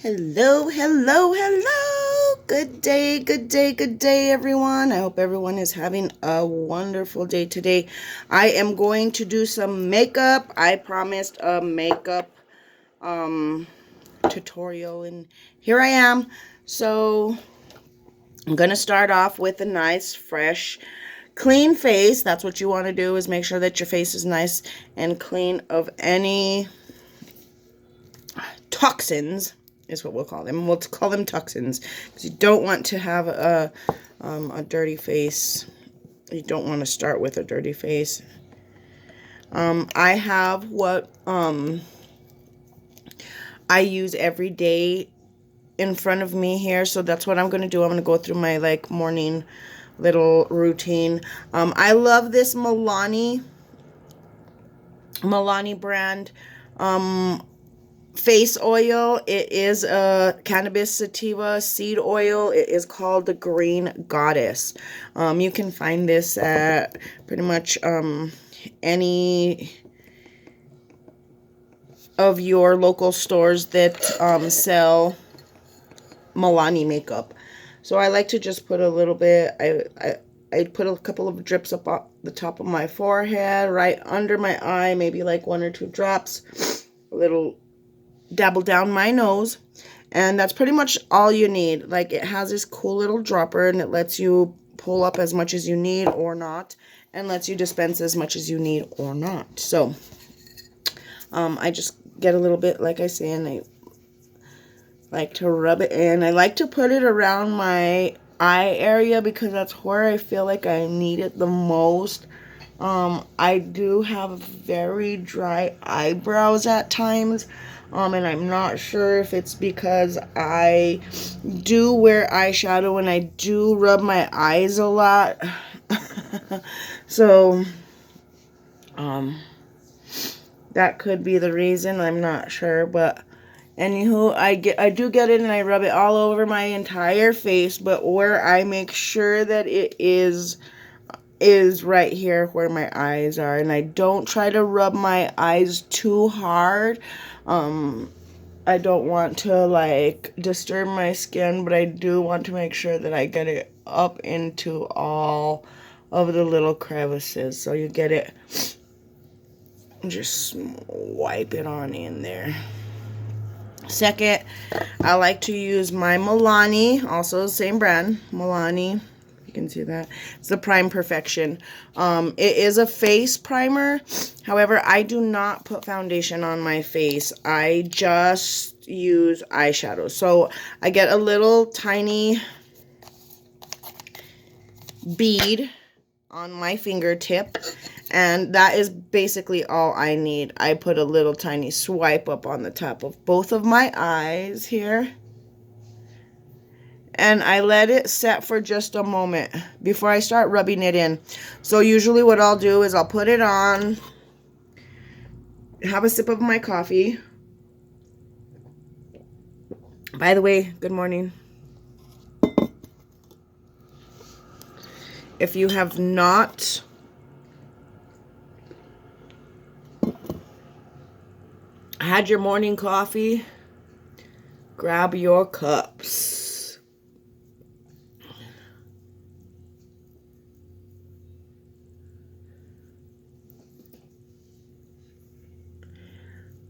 Hello, hello, hello. Good day, good day, good day, everyone. I hope everyone is having a wonderful day today. I am going to do some makeup. I promised a makeup tutorial, and here I am. So I'm going to start off with a nice, fresh, clean face. That's what you want to do, is make sure that your face is nice and clean of any toxins, is what we'll call them. We'll call them toxins, because you don't want to have a dirty face. You don't want to start with a dirty face. I have what I use every day in front of me here, so that's what I'm going to do. I'm going to go through my like morning little routine. I love this Milani brand face oil. It is a cannabis sativa seed oil. It is called the Green Goddess. You can find this at pretty much any of your local stores that sell Milani makeup. So I like to just put a little bit. I put a couple of drips up on the top of my forehead, right under my eye, maybe like 1 or 2 drops. A little dabble down my nose, and that's pretty much all you need. Like, it has this cool little dropper, and it lets you pull up as much as you need or not, and lets you dispense as much as you need or not. So I just get a little bit, like I say, and I like to rub it in. I like to put it around my eye area because that's where I feel like I need it the most. I do have very dry eyebrows at times, and I'm not sure if it's because I do wear eyeshadow and I do rub my eyes a lot. So, that could be the reason. I'm not sure, but anywho, I do get it and I rub it all over my entire face, but where I make sure that it is right here where my eyes are, and I don't try to rub my eyes too hard. I don't want to like disturb my skin, but I do want to make sure that I get it up into all of the little crevices. So you get it, just wipe it on in there. Second, I like to use my Milani, also the same brand, Milani. You can see that. It's the Prime Perfection. It is a face primer. However, I do not put foundation on my face. I just use eyeshadow. So I get a little tiny bead on my fingertip, and that is basically all I need. I put a little tiny swipe up on the top of both of my eyes here, and I let it set for just a moment before I start rubbing it in. So usually what I'll do is I'll put it on, have a sip of my coffee. By the way, good morning. If you have not had your morning coffee, grab your cups.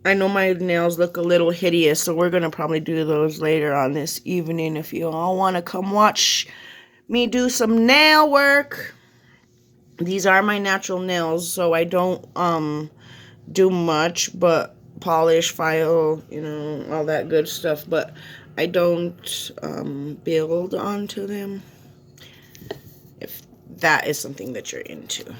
I know my nails look a little hideous, so we're going to probably do those later on this evening if you all want to come watch me do some nail work. These are my natural nails, so I don't do much but polish, file, you know, all that good stuff, but I don't build onto them, if that is something that you're into.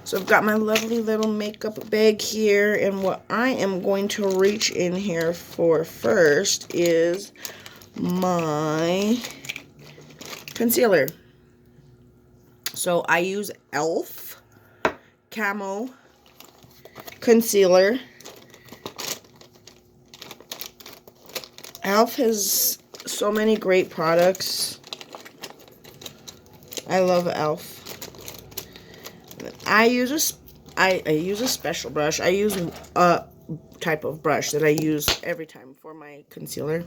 So I've got my lovely little makeup bag here, and what I am going to reach in here for first is my concealer. So I use e.l.f. Camo Concealer. e.l.f. has so many great products. I love e.l.f. I use a special brush. I use a type of brush that I use every time for my concealer.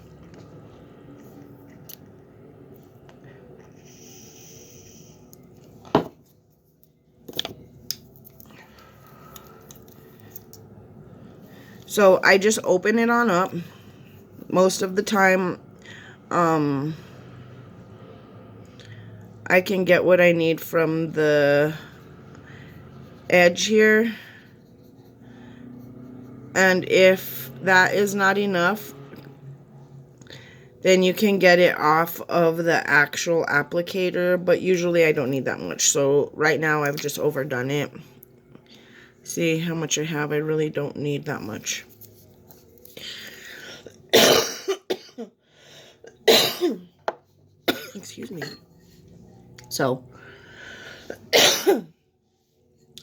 So I just open it on up. Most of the time, I can get what I need from the edge here. And if that is not enough, then you can get it off of the actual applicator, but usually I don't need that much. So right now I've just overdone it. See how much I have? I really don't need that much. Excuse me. So,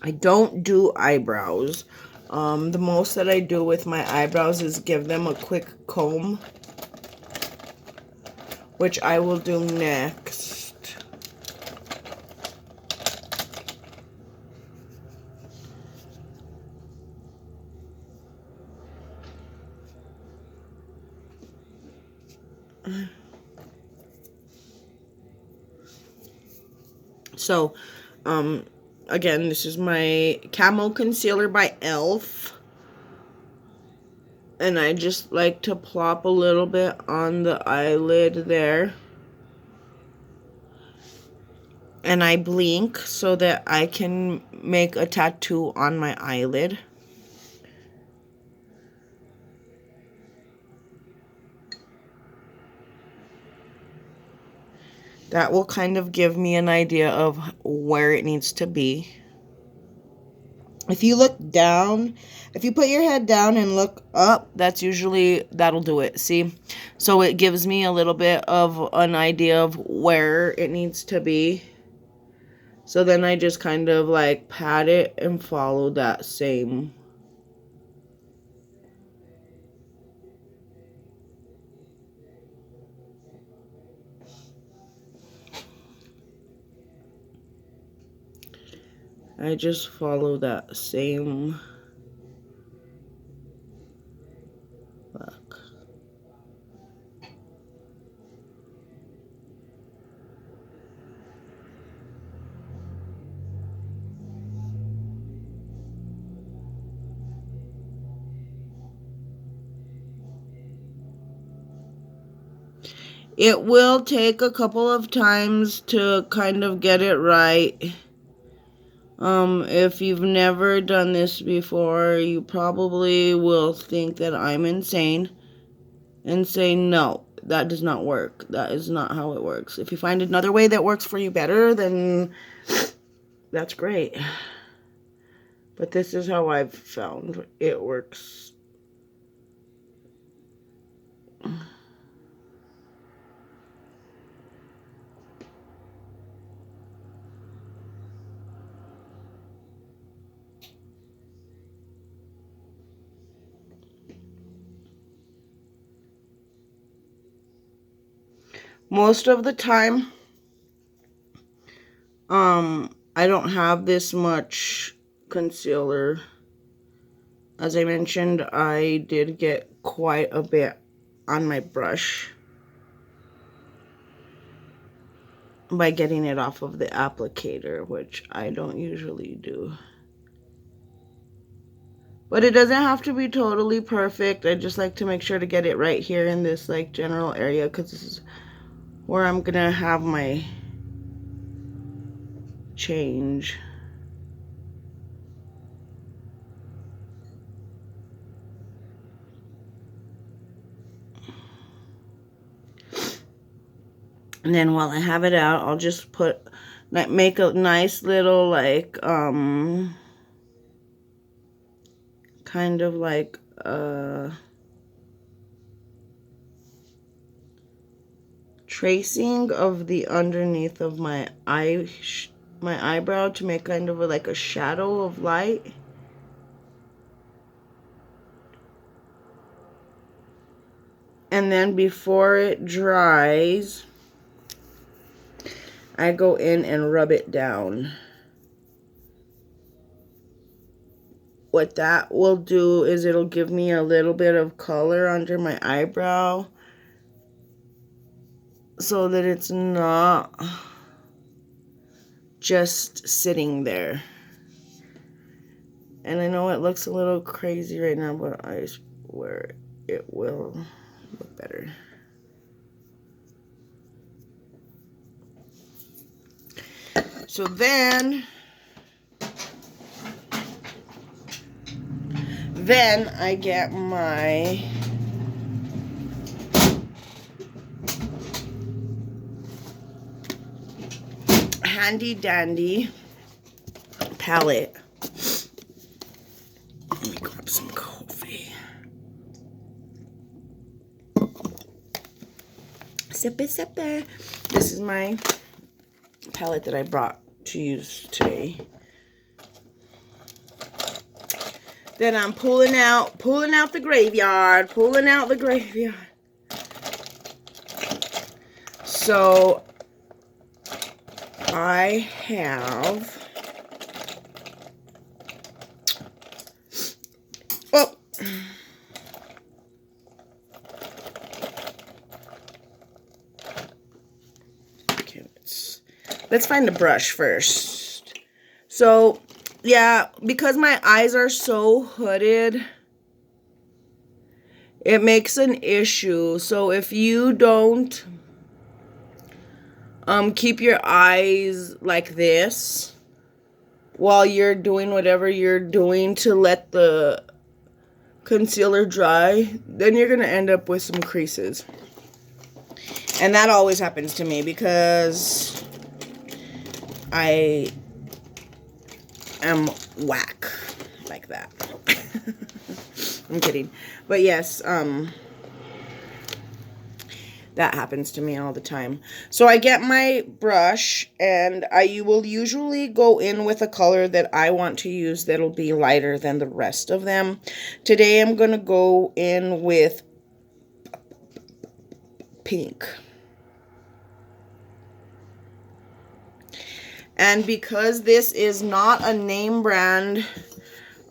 I don't do eyebrows. The most that I do with my eyebrows is give them a quick comb, which I will do next. So, again, this is my Camo Concealer by e.l.f. And I just like to plop a little bit on the eyelid there. And I blink so that I can make a tattoo on my eyelid. That will kind of give me an idea of where it needs to be. If you look down, if you put your head down and look up, that'll do it. See? So it gives me a little bit of an idea of where it needs to be. So then I just kind of like pat it and follow that same. I just follow that same look. It will take a couple of times to kind of get it right. If you've never done this before, you probably will think that I'm insane and say, no, that does not work. That is not how it works. If you find another way that works for you better, then that's great. But this is how I've found it works. Most of the time, I don't have this much concealer. As I mentioned, I did get quite a bit on my brush by getting it off of the applicator, which I don't usually do. But it doesn't have to be totally perfect. I just like to make sure to get it right here in this like general area, because this is where I'm gonna have my change. And then while I have it out, I'll just make a nice little like kind of like tracing of the underneath of my eyebrow to make kind of like a shadow of light. And then before it dries, I go in and rub it down. What that will do is it'll give me a little bit of color under my eyebrow so that it's not just sitting there. And I know it looks a little crazy right now, but I swear it will look better. So then I get my handy dandy palette. Let me grab some coffee. Sippy, sippy. This is my palette that I brought to use today. Then I'm pulling out the graveyard, So I have, oh, okay, let's find the brush first. So yeah, because my eyes are so hooded, it makes an issue. So if you don't keep your eyes like this while you're doing whatever you're doing to let the concealer dry, then you're gonna end up with some creases. And that always happens to me because I am whack like that. I'm kidding. But yes, that happens to me all the time. So I get my brush and I will usually go in with a color that I want to use that'll be lighter than the rest of them. Today I'm going to go in with pink. And because this is not a name brand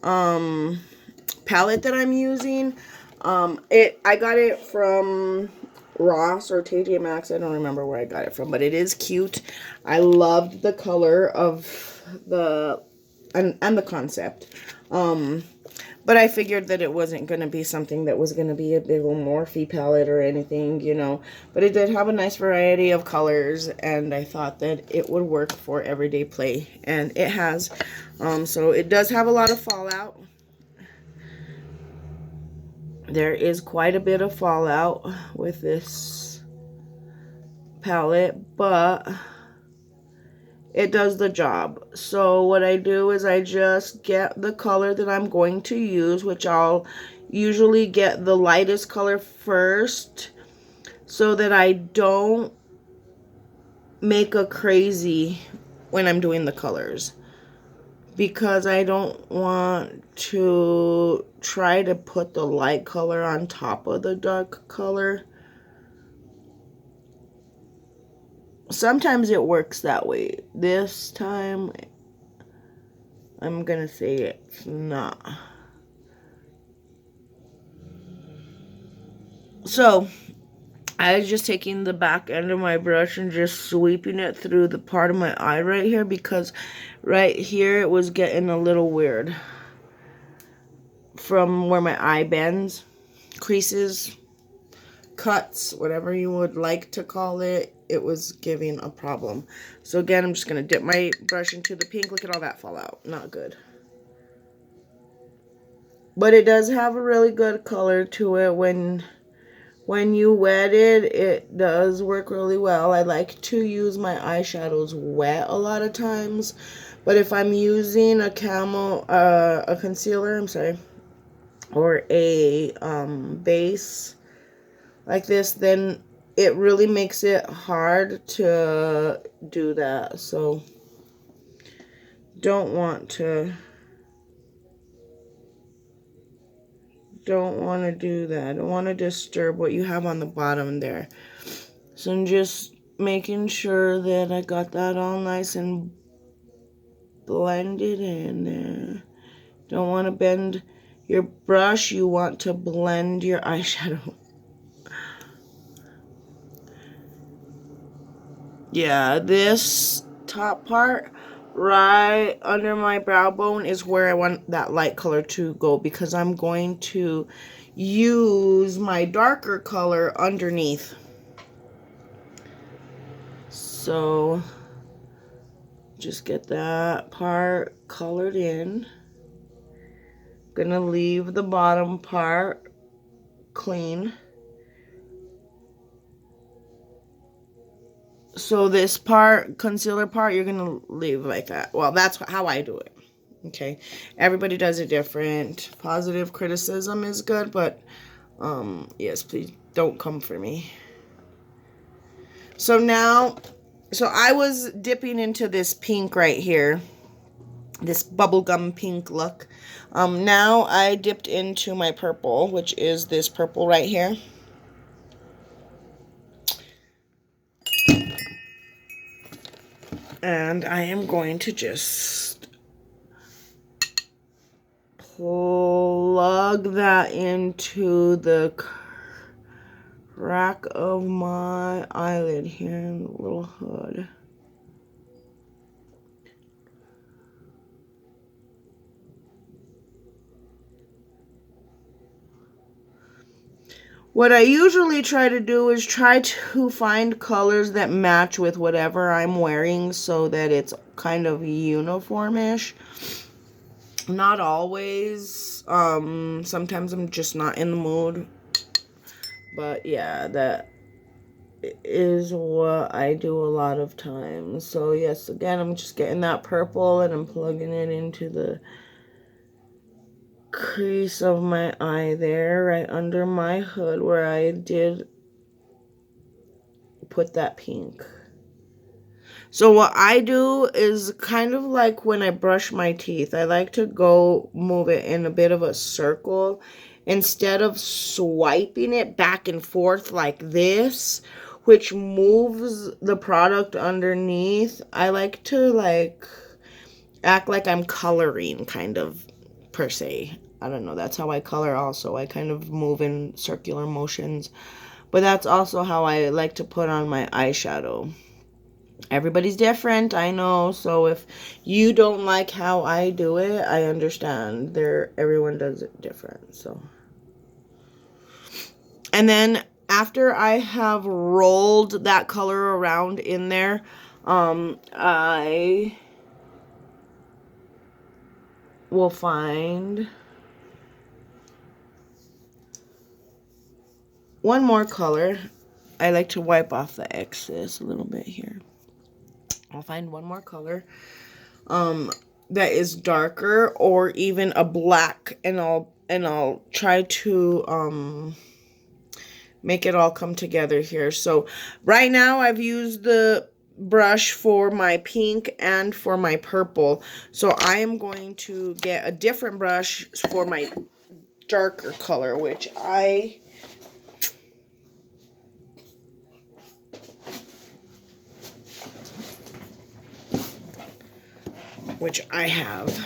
palette that I'm using, I got it from Ross or TJ Maxx. I don't remember where I got it from, but it is cute. I loved the color of the and the concept. But I figured that it wasn't going to be something that was going to be a big old Morphe palette or anything, you know. But it did have a nice variety of colors, and I thought that it would work for everyday play. And it has. So it does have a lot of fallout. There is quite a bit of fallout with this palette, but it does the job. So what I do is I just get the color that I'm going to use, which I'll usually get the lightest color first so that I don't make a crazy when I'm doing the colors, because I don't want to try to put the light color on top of the dark color. Sometimes it works that way. This time, I'm gonna say it's not. So, I was just taking the back end of my brush and just sweeping it through the part of my eye right here, because right here it was getting a little weird. From where my eye bends, creases, cuts, whatever you would like to call it, it was giving a problem. So again, I'm just going to dip my brush into the pink. Look at all that fallout. Not good. But it does have a really good color to it. When you wet it, it does work really well. I like to use my eyeshadows wet a lot of times. But if I'm using a concealer, I'm sorry, or a base like this, then it really makes it hard to do that. So don't want to do that. I don't want to disturb what you have on the bottom there. So I'm just making sure that I got that all nice and blended in there. Don't want to bend your brush, you want to blend your eyeshadow. Yeah, this top part right under my brow bone is where I want that light color to go, because I'm going to use my darker color underneath. So just get that part colored in. Gonna leave the bottom part clean. So this part, concealer part, you're gonna leave like that. Well, that's how I do it. Okay, everybody does it different. Positive criticism is good, but yes, please don't come for me. So now, I was dipping into this pink right here, this bubblegum pink look. Now I dipped into my purple, which is this purple right here. And I am going to just plug that into the crack of my eyelid here in the little hood. What I usually try to do is try to find colors that match with whatever I'm wearing so that it's kind of uniformish. Not always. Sometimes I'm just not in the mood. But yeah, that is what I do a lot of times. So yes, again, I'm just getting that purple and I'm plugging it into the crease of my eye there, right under my hood where I did put that pink. So what I do is kind of like when I brush my teeth. I like to go move it in a bit of a circle instead of swiping it back and forth like this, which moves the product underneath. I like to act like I'm coloring, kind of, per se. I don't know, that's how I color also. I kind of move in circular motions. But that's also how I like to put on my eyeshadow. Everybody's different, I know. So if you don't like how I do it, I understand. Everyone does it different. So, and then after I have rolled that color around in there, I will find one more color. I like to wipe off the excess a little bit here. I'll find one more color that is darker, or even a black, and I'll try to make it all come together here. So right now I've used the brush for my pink and for my purple. So I am going to get a different brush for my darker color, which I have.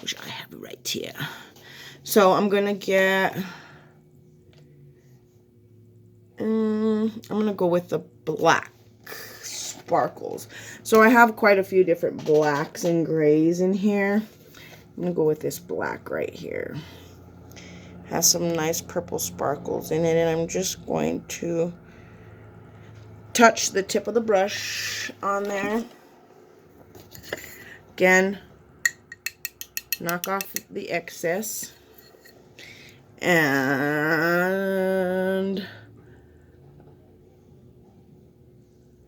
Which I have right here. So I'm gonna get, I'm gonna go with the black sparkles. So I have quite a few different blacks and grays in here. I'm gonna go with this black right here. Has some nice purple sparkles in it, and I'm just going to touch the tip of the brush on there. Again, knock off the excess. And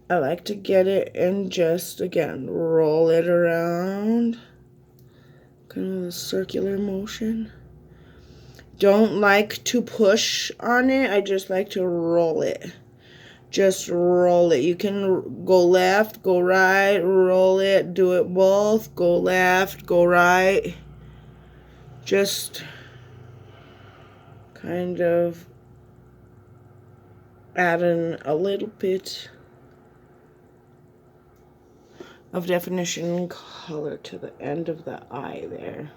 I like to get it and just, again, roll it around. Kind of a circular motion. Don't like to push on it. I just like to roll it. Just roll it. You can go left, go right, roll it, do it both. Go left, go right. Just kind of add in a little bit of definition color to the end of the eye there.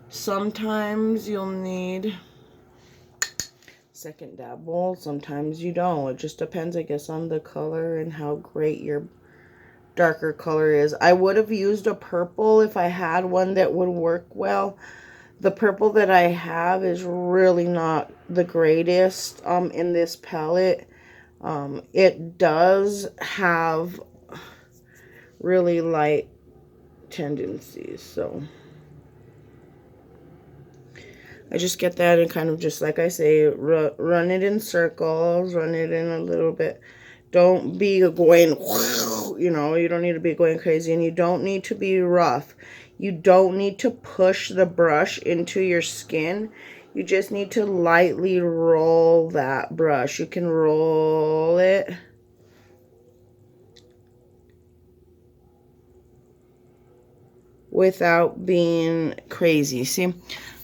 Sometimes you'll need second dabble, sometimes you don't. It just depends, I guess, on the color and how great your darker color is. I would have used a purple if I had one that would work well. The purple that I have is really not the greatest in this palette. It does have really light tendencies, so I just get that and kind of just, like I say, run it in circles, run it in a little bit. Don't be going, you know, you don't need to be going crazy, and you don't need to be rough. You don't need to push the brush into your skin. You just need to lightly roll that brush. You can roll it without being crazy. See?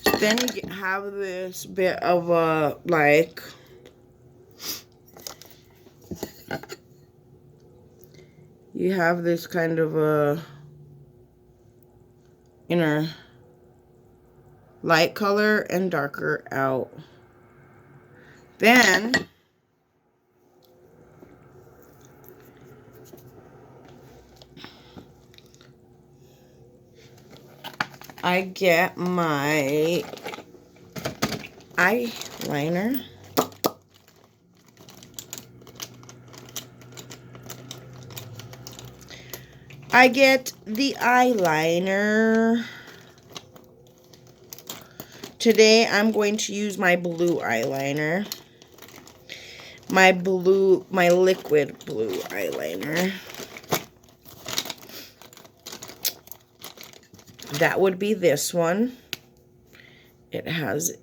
So then you have this bit of a, like, you have this kind of a inner light color and darker out. Then I get my eyeliner. I get the eyeliner. Today I'm going to use my blue eyeliner. My liquid blue eyeliner. That would be this one. It has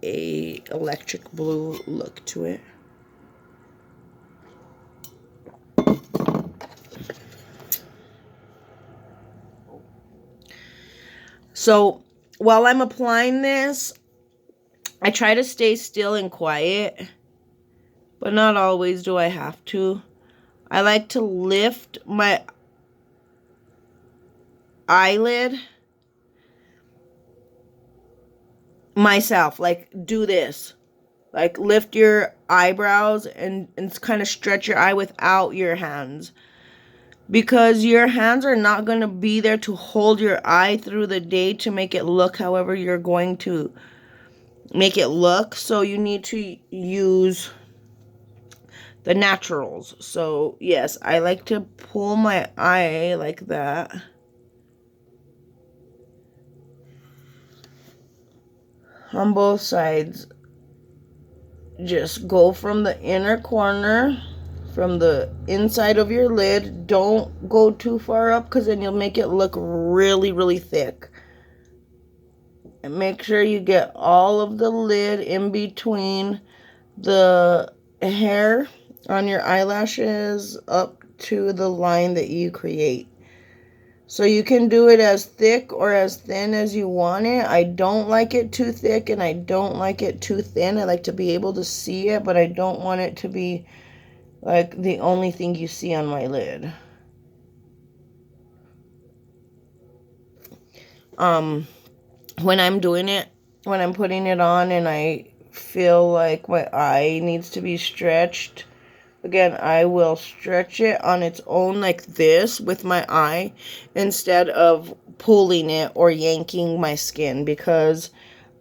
a electric blue look to it. So while I'm applying this, I try to stay still and quiet, but not always do I have to. I like to lift my eyelid myself, like do this. Like lift your eyebrows and kind of stretch your eye without your hands. Because your hands are not going to be there to hold your eye through the day to make it look however you're going to make it look. So you need to use the naturals. So yes, I like to pull my eye like that. On both sides. Just go from the inner corner, from the inside of your lid. Don't go too far up because then you'll make it look really, really thick. And make sure you get all of the lid in between the hair on your eyelashes up to the line that you create. So you can do it as thick or as thin as you want it. I don't like it too thick and I don't like it too thin. I like to be able to see it, but I don't want it to be like the only thing you see on my lid. When I'm doing it, when I'm putting it on and I feel like my eye needs to be stretched, again, I will stretch it on its own like this with my eye instead of pulling it or yanking my skin, because,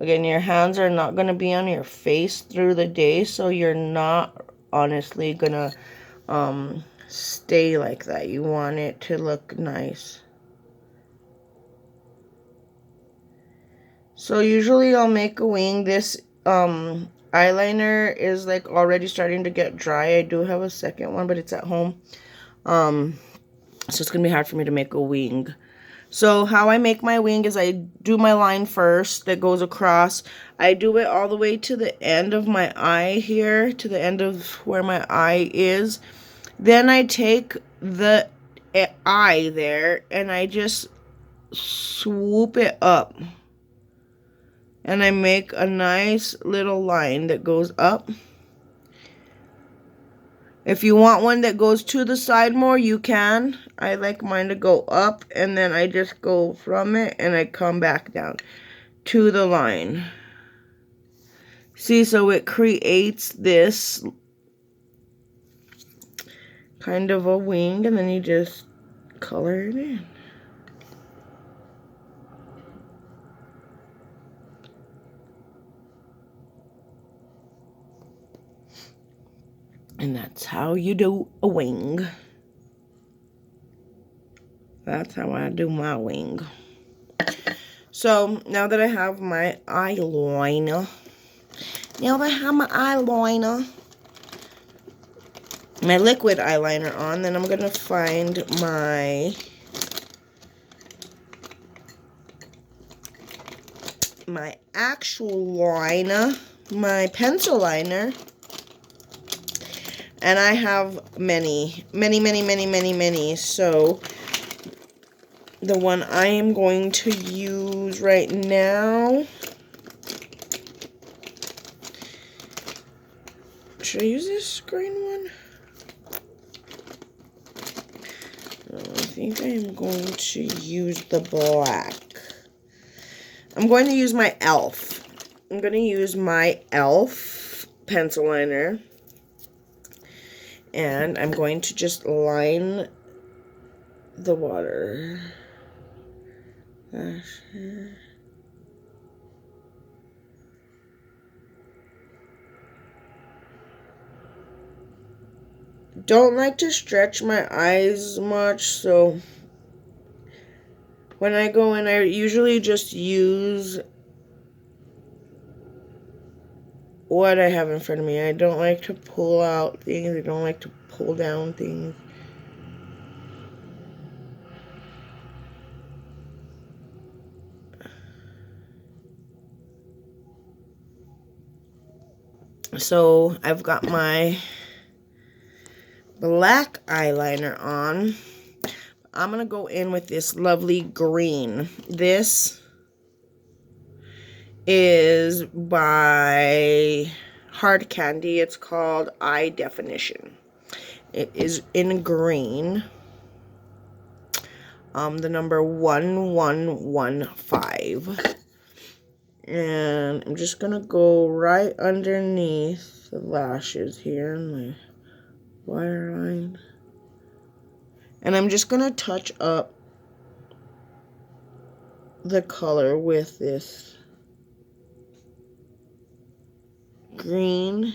again, your hands are not going to be on your face through the day, so you're not honestly going to stay like that. You want it to look nice. So usually I'll make a wing. This eyeliner is like already starting to get dry. I do have a second one, but it's at home. So it's going to be hard for me to make a wing. So how I make my wing is I do my line first that goes across. I do it all the way to the end of my eye here, to the end of where my eye is. Then I take the eye there and I just swoop it up. And I make a nice little line that goes up. If you want one that goes to the side more, you can. I like mine to go up, and then I just go from it and I come back down to the line. See, so it creates this kind of a wing, and then you just color it in. And that's how you do a wing. That's how I do my wing. So, now that I have my eyeliner, my liquid eyeliner on, then I'm going to find my actual liner, my pencil liner. And I have many. So, the one I am going to use right now. Should I use this green one? I think I am going to use the black. I'm going to use my e.l.f. I'm going to use my e.l.f. pencil liner. And I'm going to just line the water. Don't like to stretch my eyes much, so when I go in, I usually just use what I have in front of me. I don't like to pull out things. I don't like to pull down things. So I've got my black eyeliner on. I'm going to go in with this lovely green. This is by Hard Candy. It's called Eye Definition. It is in green. The number 1115. And I'm just going to go right underneath the lashes here in my waterline. And I'm just going to touch up the color with this green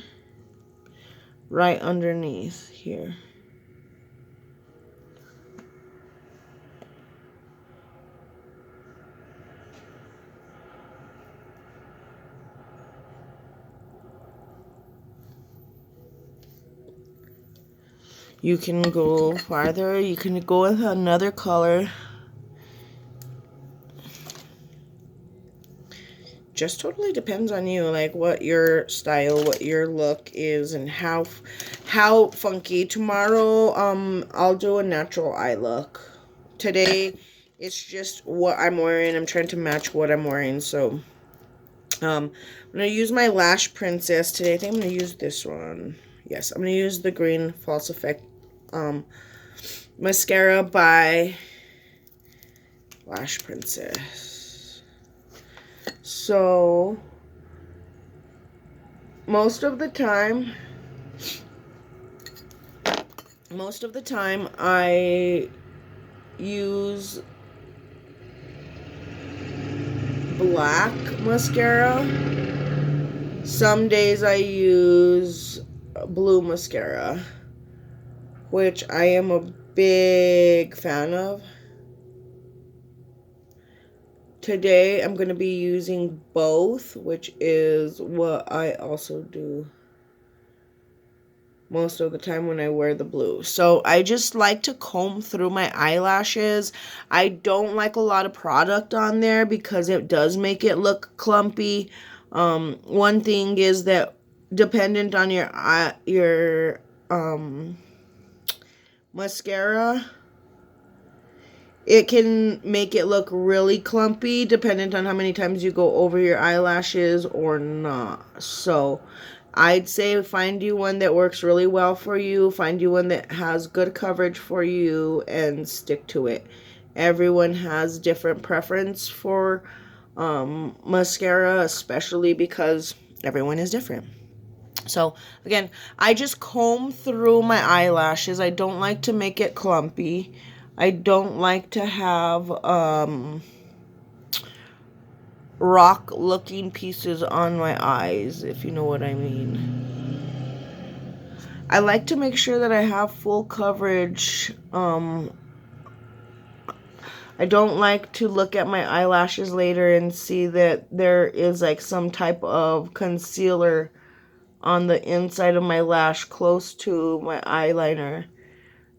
right underneath here. You can go farther. You can go with another color. Just totally depends on you, like what your style, what your look is, and how funky. Tomorrow, I'll do a natural eye look. Today, it's just what I'm wearing. I'm trying to match what I'm wearing, so I'm gonna use my Lash Princess today. I think I'm gonna use this one. Yes, I'm gonna use the green False Effect mascara by Lash Princess. So most of the time I use black mascara. Some days I use blue mascara, which I am a big fan of. Today I'm going to be using both, which is what I also do most of the time when I wear the blue. So I just like to comb through my eyelashes. I don't like a lot of product on there because it does make it look clumpy. One thing is that dependent on your mascara, it can make it look really clumpy depending on how many times you go over your eyelashes or not. So I'd say find you one that works really well for you. Find you one that has good coverage for you and stick to it. Everyone has different preference for mascara, especially because everyone is different. So again, I just comb through my eyelashes. I don't like to make it clumpy. I don't like to have rock looking pieces on my eyes, if you know what I mean. I like to make sure that I have full coverage. I don't like to look at my eyelashes later and see that there is like some type of concealer on the inside of my lash close to my eyeliner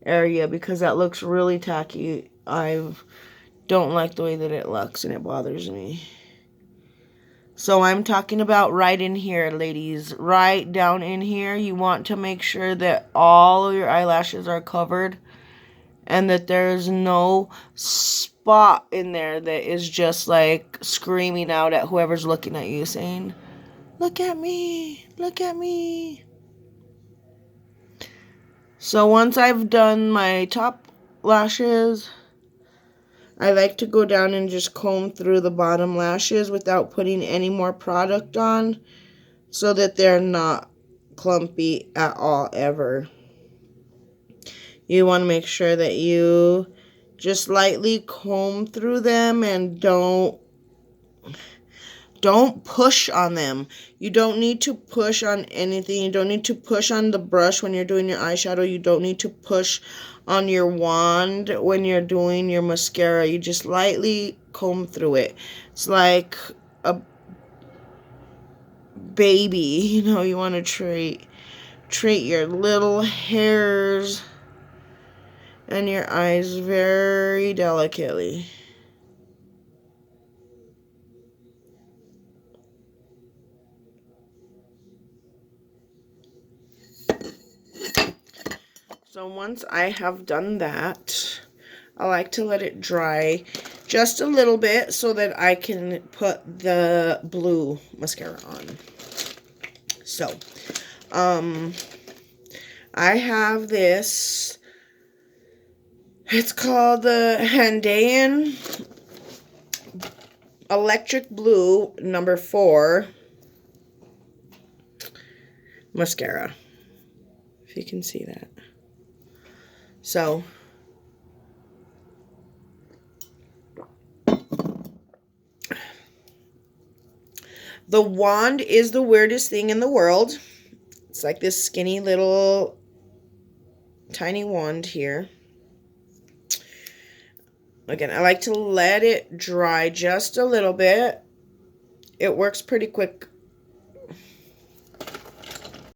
area, because that looks really tacky. I don't like the way that it looks and it bothers me. So I'm talking about right in here, ladies. Right down in here, you want to make sure that all of your eyelashes are covered and that there's no spot in there that is just like screaming out at whoever's looking at you saying, "Look at me, look at me." So once I've done my top lashes, I like to go down and just comb through the bottom lashes without putting any more product on so that they're not clumpy at all ever. You want to make sure that you just lightly comb through them and don't push on them. You don't need to push on anything. You don't need to push on the brush when you're doing your eyeshadow. You don't need to push on your wand when you're doing your mascara. You just lightly comb through it. It's like a baby, you know, you want to treat your little hairs and your eyes very delicately. So once I have done that, I like to let it dry just a little bit so that I can put the blue mascara on. So, I have this, it's called the Handayan Electric Blue number 4 mascara, if you can see that. So, the wand is the weirdest thing in the world. It's like this skinny little tiny wand here. Again, I like to let it dry just a little bit. It works pretty quick